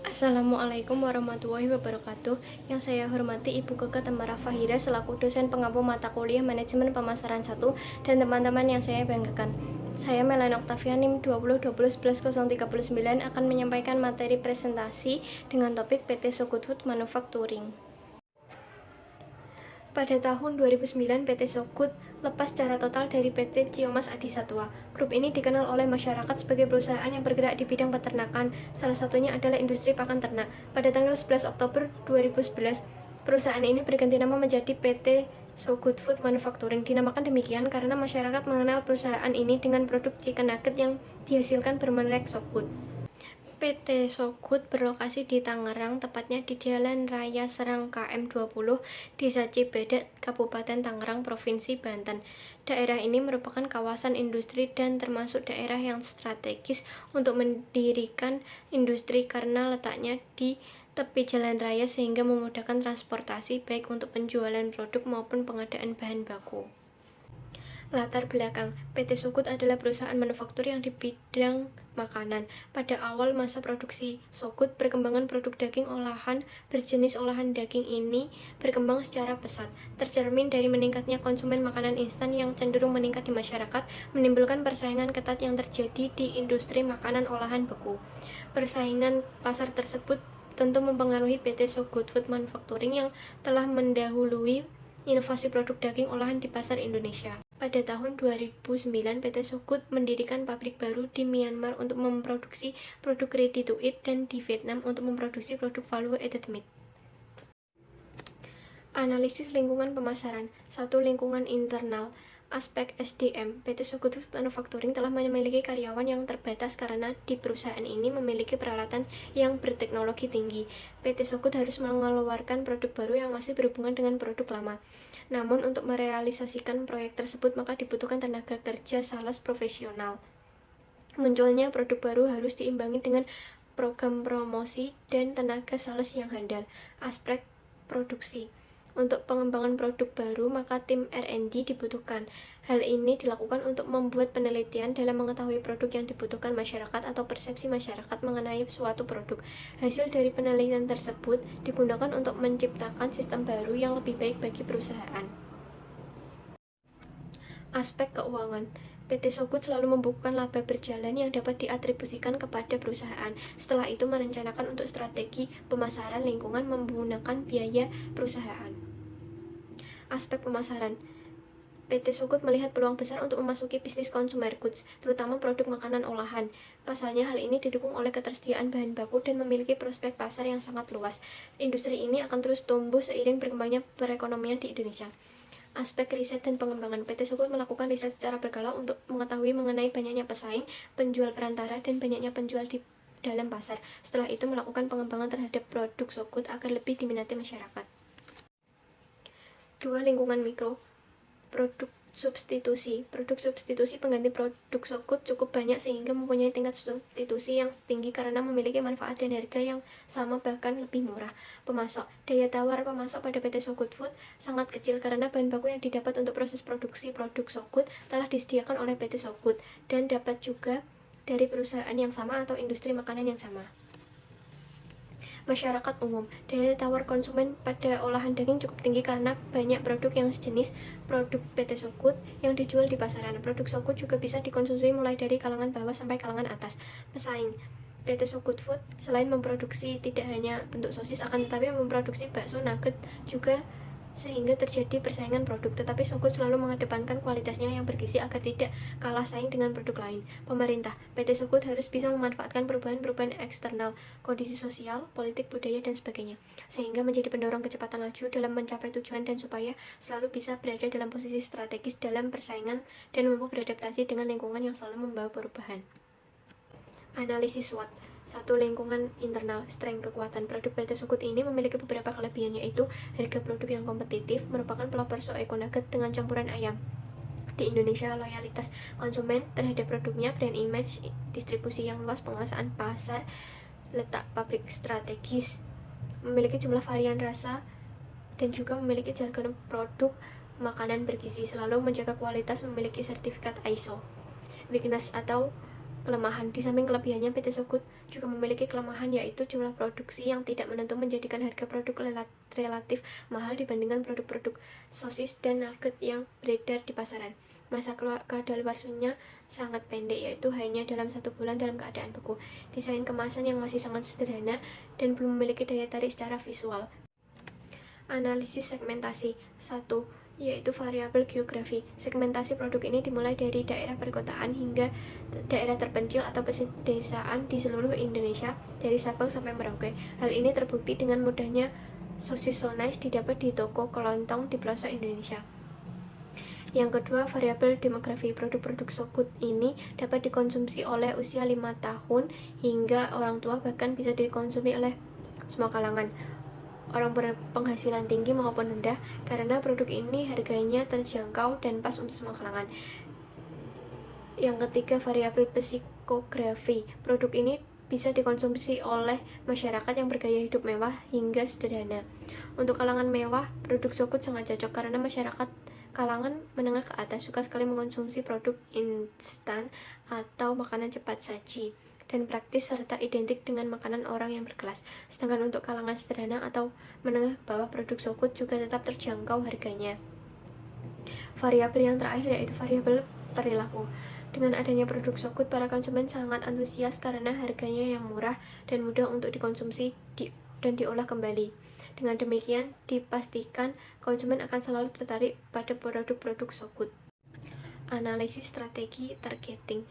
Assalamualaikum warahmatullahi wabarakatuh. Yang saya hormati Ibu Keke Tamara Fahira selaku dosen pengampu mata kuliah Manajemen Pemasaran 1 dan teman-teman yang saya banggakan. Saya Melanie Octavia NIM 2020111039 akan menyampaikan materi presentasi dengan topik PT So Good Food Manufacturing. Pada tahun 2009, PT So Good lepas secara total dari PT Ciomas Adi Satwa. Grup ini dikenal oleh masyarakat sebagai perusahaan yang bergerak di bidang peternakan, salah satunya adalah industri pakan ternak. Pada tanggal 11 Oktober 2011, perusahaan ini berganti nama menjadi PT So Good Food Manufacturing. Dinamakan demikian karena masyarakat mengenal perusahaan ini dengan produk chicken nugget yang dihasilkan bermerek So Good. PT So Good berlokasi di Tangerang, tepatnya di Jalan Raya Serang KM 20, Desa Cibedak, Kabupaten Tangerang, Provinsi Banten. Daerah ini merupakan kawasan industri dan termasuk daerah yang strategis untuk mendirikan industri karena letaknya di tepi jalan raya sehingga memudahkan transportasi baik untuk penjualan produk maupun pengadaan bahan baku. Latar belakang, PT So Good adalah perusahaan manufaktur yang di bidang makanan. Pada awal masa produksi So Good, perkembangan produk daging olahan berjenis olahan daging ini berkembang secara pesat. Tercermin dari meningkatnya konsumen makanan instan yang cenderung meningkat di masyarakat, menimbulkan persaingan ketat yang terjadi di industri makanan olahan beku. Persaingan pasar tersebut tentu mempengaruhi PT So Good Food Manufacturing yang telah mendahului inovasi produk daging olahan di pasar Indonesia. Pada tahun 2009, PT So Good mendirikan pabrik baru di Myanmar untuk memproduksi produk ready to eat dan di Vietnam untuk memproduksi produk value added meat. Analisis lingkungan pemasaran. 1. Lingkungan internal. Aspek SDM, PT So Good Food Manufacturing telah memiliki karyawan yang terbatas karena di perusahaan ini memiliki peralatan yang berteknologi tinggi. PT So Good harus mengeluarkan produk baru yang masih berhubungan dengan produk lama. Namun untuk merealisasikan proyek tersebut maka dibutuhkan tenaga kerja sales profesional. Munculnya produk baru harus diimbangi dengan program promosi dan tenaga sales yang handal. Aspek produksi. Untuk pengembangan produk baru, maka tim R&D dibutuhkan. Hal ini dilakukan untuk membuat penelitian dalam mengetahui produk yang dibutuhkan masyarakat atau persepsi masyarakat mengenai suatu produk. Hasil dari penelitian tersebut digunakan untuk menciptakan sistem baru yang lebih baik bagi perusahaan. Aspek keuangan. PT So Good selalu membukukan laba berjalan yang dapat diatribusikan kepada perusahaan. Setelah itu merencanakan untuk strategi pemasaran lingkungan menggunakan biaya perusahaan. Aspek pemasaran. PT So Good melihat peluang besar untuk memasuki bisnis consumer goods, terutama produk makanan olahan. Pasalnya hal ini didukung oleh ketersediaan bahan baku dan memiliki prospek pasar yang sangat luas. Industri ini akan terus tumbuh seiring berkembangnya perekonomian di Indonesia. Aspek riset dan pengembangan. PT So Good melakukan riset secara berkala untuk mengetahui mengenai banyaknya pesaing, penjual perantara, dan banyaknya penjual di dalam pasar. Setelah itu melakukan pengembangan terhadap produk So Good agar lebih diminati masyarakat. 2. Lingkungan mikro. Produk substitusi. Produk substitusi pengganti produk So Good cukup banyak sehingga mempunyai tingkat substitusi yang tinggi karena memiliki manfaat dan harga yang sama bahkan lebih murah. Pemasok. Daya tawar pemasok pada PT So Good Food sangat kecil karena bahan baku yang didapat untuk proses produksi produk So Good telah disediakan oleh PT So Good dan dapat juga dari perusahaan yang sama atau industri makanan yang sama. Masyarakat umum. Daya tawar konsumen pada olahan daging cukup tinggi karena banyak produk yang sejenis produk PT So Good yang dijual di pasaran. Produk So Good juga bisa dikonsumsi mulai dari kalangan bawah sampai kalangan atas. Pesaing. PT So Good Food selain memproduksi tidak hanya bentuk sosis akan tetapi memproduksi bakso nugget juga sehingga terjadi persaingan produk, tetapi So Good selalu mengedepankan kualitasnya yang bergizi agar tidak kalah saing dengan produk lain. Pemerintah, PT So Good harus bisa memanfaatkan perubahan-perubahan eksternal, kondisi sosial, politik, budaya, dan sebagainya, sehingga menjadi pendorong kecepatan laju dalam mencapai tujuan dan supaya selalu bisa berada dalam posisi strategis dalam persaingan dan mampu beradaptasi dengan lingkungan yang selalu membawa perubahan. Analisis SWOT. 1. Lingkungan internal. Strength kekuatan produk PT So Good ini memiliki beberapa kelebihan, yaitu harga produk yang kompetitif, merupakan pelopor So Eco Nugget dengan campuran ayam. Di Indonesia, loyalitas konsumen terhadap produknya, brand image, distribusi yang luas, penguasaan pasar, letak pabrik strategis, memiliki jumlah varian rasa, dan juga memiliki jargon produk makanan bergizi, selalu menjaga kualitas, memiliki sertifikat ISO. Weakness atau kelemahan. Di samping kelebihannya, PT Sogut juga memiliki kelemahan, yaitu jumlah produksi yang tidak menentu menjadikan harga produk relatif mahal dibandingkan produk-produk sosis dan nugget yang beredar di pasaran. Masa kadaluarsanya sangat pendek, yaitu hanya dalam 1 bulan dalam keadaan beku. Desain kemasan yang masih sangat sederhana dan belum memiliki daya tarik secara visual. Analisis segmentasi 1, yaitu variabel geografi. Segmentasi produk ini dimulai dari daerah perkotaan hingga daerah terpencil atau pedesaan di seluruh Indonesia, dari Sabang sampai Merauke. Hal ini terbukti dengan mudahnya sosis so nice didapat di toko kelontong di pelosok Indonesia. Yang kedua, variabel demografi. Produk-produk Sogut ini dapat dikonsumsi oleh usia 5 tahun hingga orang tua, bahkan bisa dikonsumsi oleh semua kalangan, orang berpenghasilan tinggi maupun rendah, karena produk ini harganya terjangkau dan pas untuk semua kalangan. Yang ketiga, variabel psikografi. Produk ini bisa dikonsumsi oleh masyarakat yang bergaya hidup mewah hingga sederhana. Untuk kalangan mewah, produk Sogut sangat cocok karena masyarakat kalangan menengah ke atas suka sekali mengkonsumsi produk instan atau makanan cepat saji dan praktis serta identik dengan makanan orang yang berkelas. Sedangkan untuk kalangan sederhana atau menengah ke bawah, produk Sogut juga tetap terjangkau harganya. Variabel yang terakhir yaitu variabel perilaku. Dengan adanya produk Sogut, para konsumen sangat antusias karena harganya yang murah dan mudah untuk dikonsumsi dan diolah kembali. Dengan demikian, dipastikan konsumen akan selalu tertarik pada produk-produk Sogut. Analisis strategi targeting.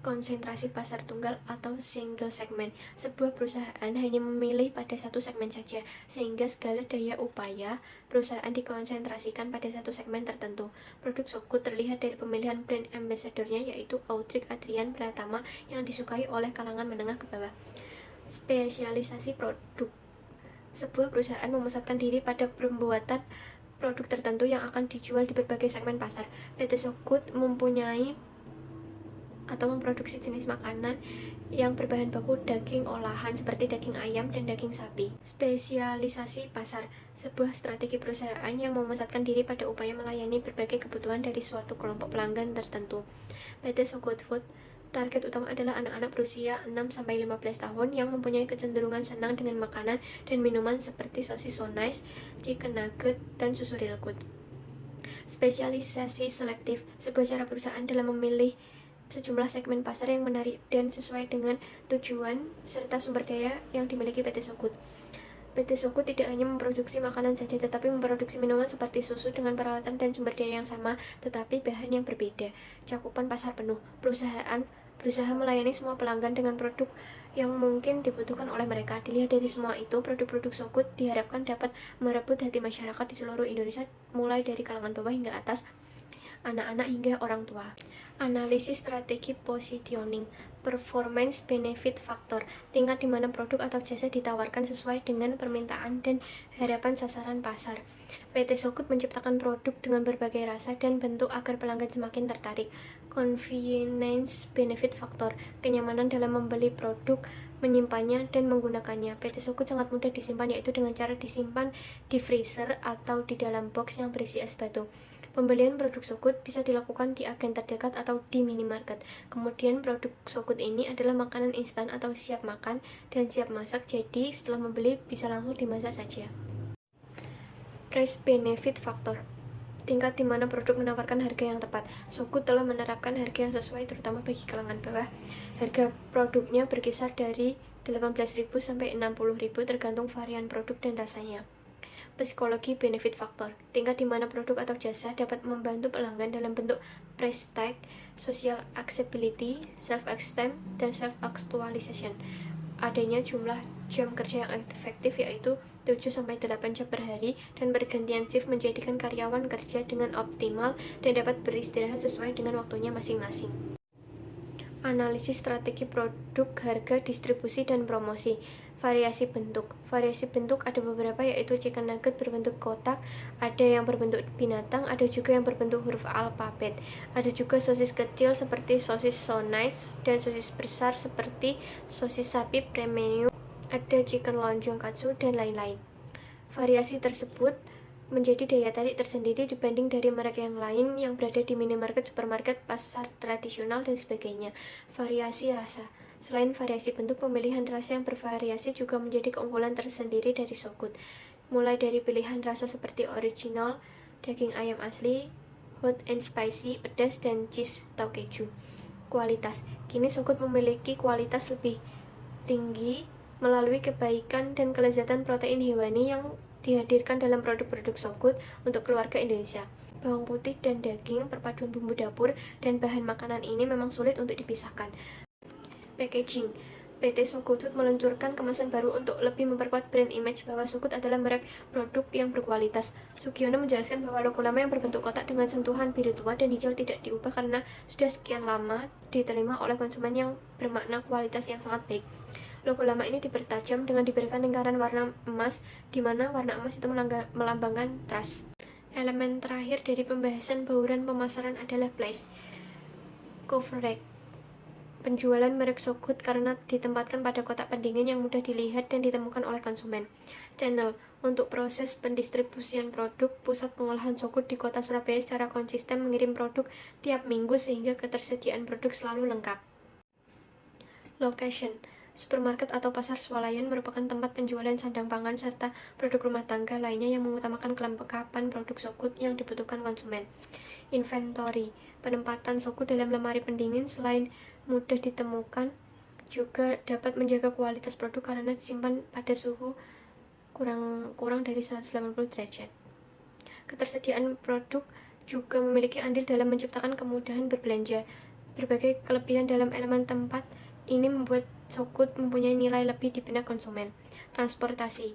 Konsentrasi pasar tunggal atau single segment. Sebuah perusahaan hanya memilih pada satu segmen saja, sehingga segala daya upaya perusahaan dikonsentrasikan pada satu segmen tertentu. Produk Sogut terlihat dari pemilihan brand ambassador-nya, yaitu Audrey Adrian Pratama, yang disukai oleh kalangan menengah ke bawah. Spesialisasi produk. Sebuah perusahaan memusatkan diri pada pembuatan produk tertentu yang akan dijual di berbagai segmen pasar. PT Sogut mempunyai atau memproduksi jenis makanan yang berbahan baku daging olahan seperti daging ayam dan daging sapi. Spesialisasi pasar. Sebuah strategi perusahaan yang memusatkan diri pada upaya melayani berbagai kebutuhan dari suatu kelompok pelanggan tertentu. PT Sogut Food. Target utama adalah anak-anak berusia 6-15 tahun yang mempunyai kecenderungan senang dengan makanan dan minuman seperti sosis so nice, chicken nugget, dan susu real good. Spesialisasi selektif. Sebuah cara perusahaan dalam memilih sejumlah segmen pasar yang menarik dan sesuai dengan tujuan serta sumber daya yang dimiliki PT Sogut. PT Sogut tidak hanya memproduksi makanan saja, tetapi memproduksi minuman seperti susu dengan peralatan dan sumber daya yang sama, tetapi bahan yang berbeda. Cakupan pasar penuh. Perusahaan berusaha melayani semua pelanggan dengan produk yang mungkin dibutuhkan oleh mereka. Dilihat dari semua itu, produk-produk Sogut diharapkan dapat merebut hati masyarakat di seluruh Indonesia, mulai dari kalangan bawah hingga atas, anak-anak hingga orang tua. Analisis strategi positioning. Performance benefit factor. Tingkat di mana produk atau jasa ditawarkan sesuai dengan permintaan dan harapan sasaran pasar. PT Sogut menciptakan produk dengan berbagai rasa dan bentuk agar pelanggan semakin tertarik. Convenience benefit factor. Kenyamanan dalam membeli produk, menyimpannya, dan menggunakannya. PT Sogut sangat mudah disimpan, yaitu dengan cara disimpan di freezer atau di dalam box yang berisi es batu. Pembelian produk Sogut bisa dilakukan di agen terdekat atau di minimarket. Kemudian produk Sogut ini adalah makanan instan atau siap makan dan siap masak, jadi setelah membeli bisa langsung dimasak saja. Price benefit factor. Tingkat di mana produk menawarkan harga yang tepat. Sogut telah menerapkan harga yang sesuai terutama bagi kalangan bawah. Harga produknya berkisar dari 18.000 sampai 60.000 tergantung varian produk dan rasanya. Psikologi benefit factor. Tingkat di mana produk atau jasa dapat membantu pelanggan dalam bentuk price tag, social acceptability, self-esteem, dan self-actualization. Adanya jumlah jam kerja yang efektif, yaitu 7-8 jam per hari, dan pergantian shift menjadikan karyawan kerja dengan optimal dan dapat beristirahat sesuai dengan waktunya masing-masing. Analisis strategi produk, harga, distribusi, dan promosi. Variasi bentuk. Variasi bentuk ada beberapa, yaitu chicken nugget berbentuk kotak, ada yang berbentuk binatang, ada juga yang berbentuk huruf alfabet. Ada juga sosis kecil seperti sosis so nice dan sosis besar seperti sosis sapi premium, ada chicken lonjong katsu, dan lain-lain. Variasi tersebut menjadi daya tarik tersendiri dibanding dari merek yang lain yang berada di minimarket, supermarket, pasar tradisional, dan sebagainya. Variasi rasa. Selain variasi bentuk, pemilihan rasa yang bervariasi juga menjadi keunggulan tersendiri dari So Good. Mulai dari pilihan rasa seperti original, daging ayam asli, hot and spicy, pedas, dan cheese atau keju. Kualitas. Kini So Good memiliki kualitas lebih tinggi melalui kebaikan dan kelezatan protein hewani yang dihadirkan dalam produk-produk So Good untuk keluarga Indonesia. Bawang putih dan daging, perpaduan bumbu dapur, dan bahan makanan ini memang sulit untuk dipisahkan. Packaging. PT So Good meluncurkan kemasan baru untuk lebih memperkuat brand image bahwa So Good adalah merek produk yang berkualitas. Sugiono menjelaskan bahwa logo lama yang berbentuk kotak dengan sentuhan biru tua dan hijau tidak diubah karena sudah sekian lama diterima oleh konsumen yang bermakna kualitas yang sangat baik. Logo lama ini dipertajam dengan diberikan lingkaran warna emas, di mana warna emas itu melambangkan trust. Elemen terakhir dari pembahasan bauran pemasaran adalah place. Coverage. Penjualan merek So Good karena ditempatkan pada kotak pendingin yang mudah dilihat dan ditemukan oleh konsumen. Channel. Untuk proses pendistribusian produk, pusat pengolahan So Good di kota Surabaya secara konsisten mengirim produk tiap minggu sehingga ketersediaan produk selalu lengkap. Location. Supermarket atau pasar swalayan merupakan tempat penjualan sandang pangan serta produk rumah tangga lainnya yang mengutamakan kelengkapan produk So Good yang dibutuhkan konsumen. Inventory. Penempatan So Good dalam lemari pendingin selain mudah ditemukan juga dapat menjaga kualitas produk karena disimpan pada suhu kurang dari 180 derajat. Ketersediaan produk juga memiliki andil dalam menciptakan kemudahan berbelanja. Berbagai kelebihan dalam elemen tempat ini membuat So Good mempunyai nilai lebih di benak konsumen. Transportasi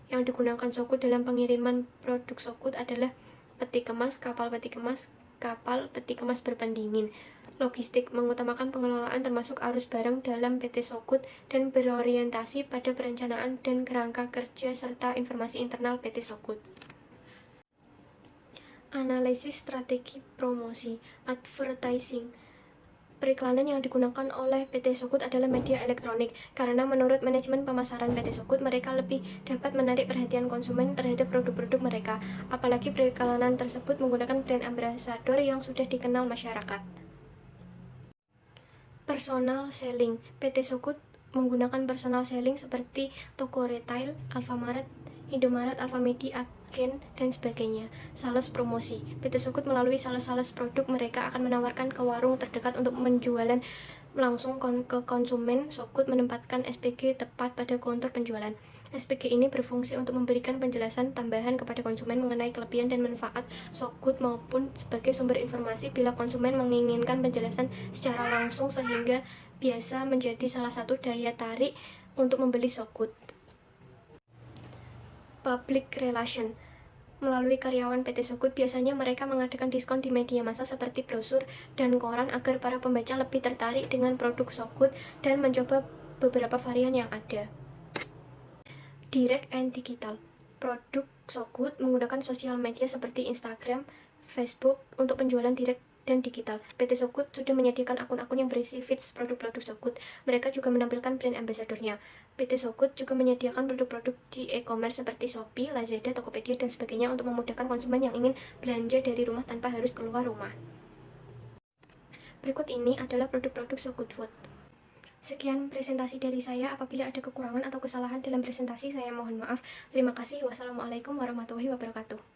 yang digunakan So Good dalam pengiriman produk So Good adalah peti kemas, kapal peti kemas berpendingin. Logistik mengutamakan pengelolaan termasuk arus barang dalam PT So Good dan berorientasi pada perencanaan dan kerangka kerja serta informasi internal PT So Good. Analisis strategi promosi, advertising. Periklanan yang digunakan oleh PT So Good adalah media elektronik, karena menurut manajemen pemasaran PT So Good, mereka lebih dapat menarik perhatian konsumen terhadap produk-produk mereka, apalagi periklanan tersebut menggunakan brand ambassador yang sudah dikenal masyarakat. Personal selling. PT So Good menggunakan personal selling seperti toko retail, Alfamart, Indomaret, Alfamidi, agen, dan sebagainya. Sales promosi. PT So Good melalui sales produk mereka akan menawarkan ke warung terdekat untuk menjualan langsung ke konsumen. So Good menempatkan SPG tepat pada kontur penjualan. SPG ini berfungsi untuk memberikan penjelasan tambahan kepada konsumen mengenai kelebihan dan manfaat So Good maupun sebagai sumber informasi bila konsumen menginginkan penjelasan secara langsung, sehingga biasa menjadi salah satu daya tarik untuk membeli So Good. Public relation. Melalui karyawan PT So Good, biasanya mereka mengadakan diskon di media massa seperti brosur dan koran agar para pembaca lebih tertarik dengan produk So Good dan mencoba beberapa varian yang ada. Direct and digital. Produk So Good menggunakan sosial media seperti Instagram, Facebook untuk penjualan direct dan digital. PT So Good sudah menyediakan akun-akun yang berisi feeds produk-produk So Good. Mereka juga menampilkan brand ambassador-nya. PT So Good juga menyediakan produk-produk di e-commerce seperti Shopee, Lazada, Tokopedia, dan sebagainya untuk memudahkan konsumen yang ingin belanja dari rumah tanpa harus keluar rumah. Berikut ini adalah produk-produk So Good Food. Sekian presentasi dari saya. Apabila ada kekurangan atau kesalahan dalam presentasi, saya mohon maaf. Terima kasih. Wassalamualaikum warahmatullahi wabarakatuh.